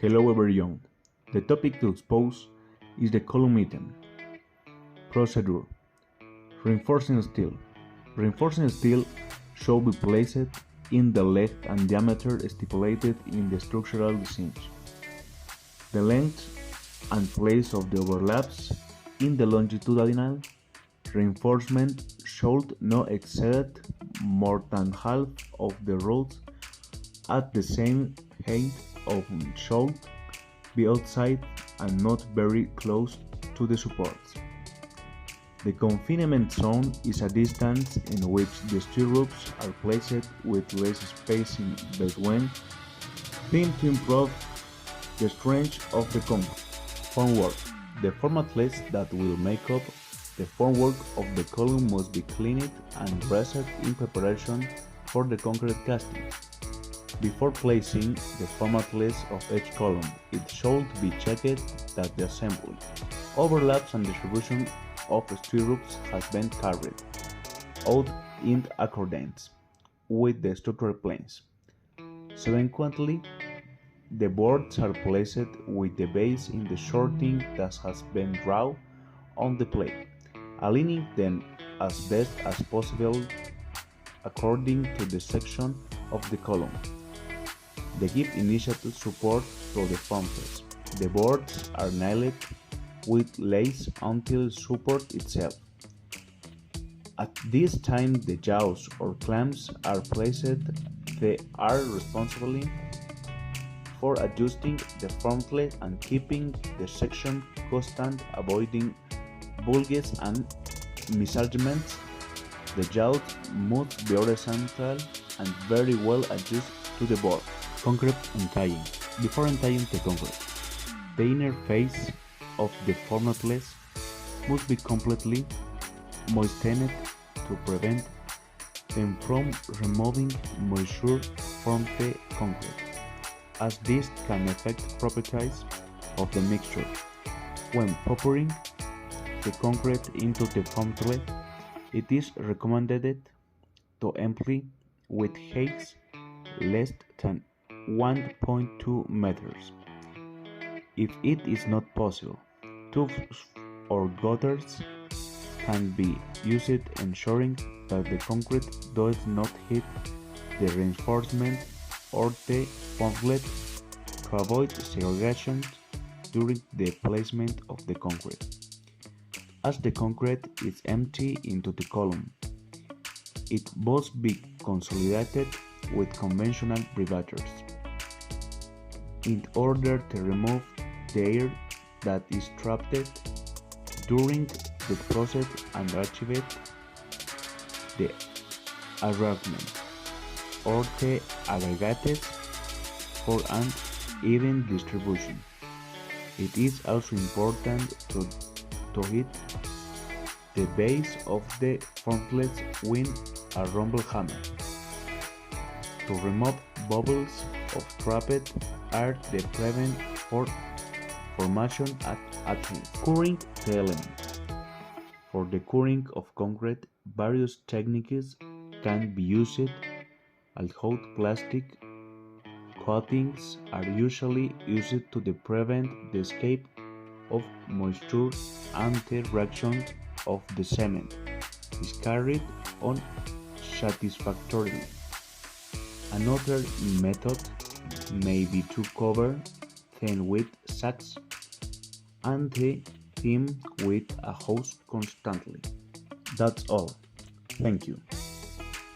Hello everyone. The topic to expose is the column item. Procedure. Reinforcing steel. Reinforcing steel should be placed in the length and diameter stipulated in the structural designs. The length and place of the overlaps in the longitudinal reinforcement should not exceed more than half of the rods at the same height of should be outside and not very close to the supports. The confinement zone is a distance in which the stirrups are placed with less spacing between them to improve the strength of the concrete. Formwork. The formatlets that will make up the formwork of the column must be cleaned and dressed in preparation for the concrete casting. Before placing the formatlets of each column, it should be checked that the assembly, overlaps and distribution of stirrups has been carried out in accordance with the structural plans. Subsequently, the boards are placed with the base in the shorting that has been drawn on the plate, aligning them as best as possible according to the section of the column. They give initial support to the frontlets. The boards are nailed with lace until support itself. At this time, the jaws or clamps are placed. They are responsible for adjusting the frontlet and keeping the section constant, avoiding bulges and misalignments. The jaws must be horizontal and very well adjusted to the board. Concrete untying. Before untying the concrete, the inner face of the formatlets must be completely moistened to prevent them from removing moisture from the concrete, as this can affect properties of the mixture. When pouring the concrete into the formatlet, it is recommended to empty with heights less than 1.2 meters. If it is not possible, tubes or gutters can be used, ensuring that the concrete does not hit the reinforcement or the formatlet to avoid segregation during the placement of the concrete. As the concrete is emptied into the column, it must be consolidated with conventional brivators in order to remove the air that is trapped during the process and achieve the arrangement or the aggregates for an even distribution. It is also important to hit the base of the frontlets with a rumble hammer to remove bubbles of trapped air to prevent formation at curing the element. For the curing of concrete, various techniques can be used. Hot plastic coatings are usually used to prevent the escape of moisture and the reaction of the cement is carried on satisfactorily. Another method may be to cover them with sacks and them with a hose constantly. That's all. Thank you.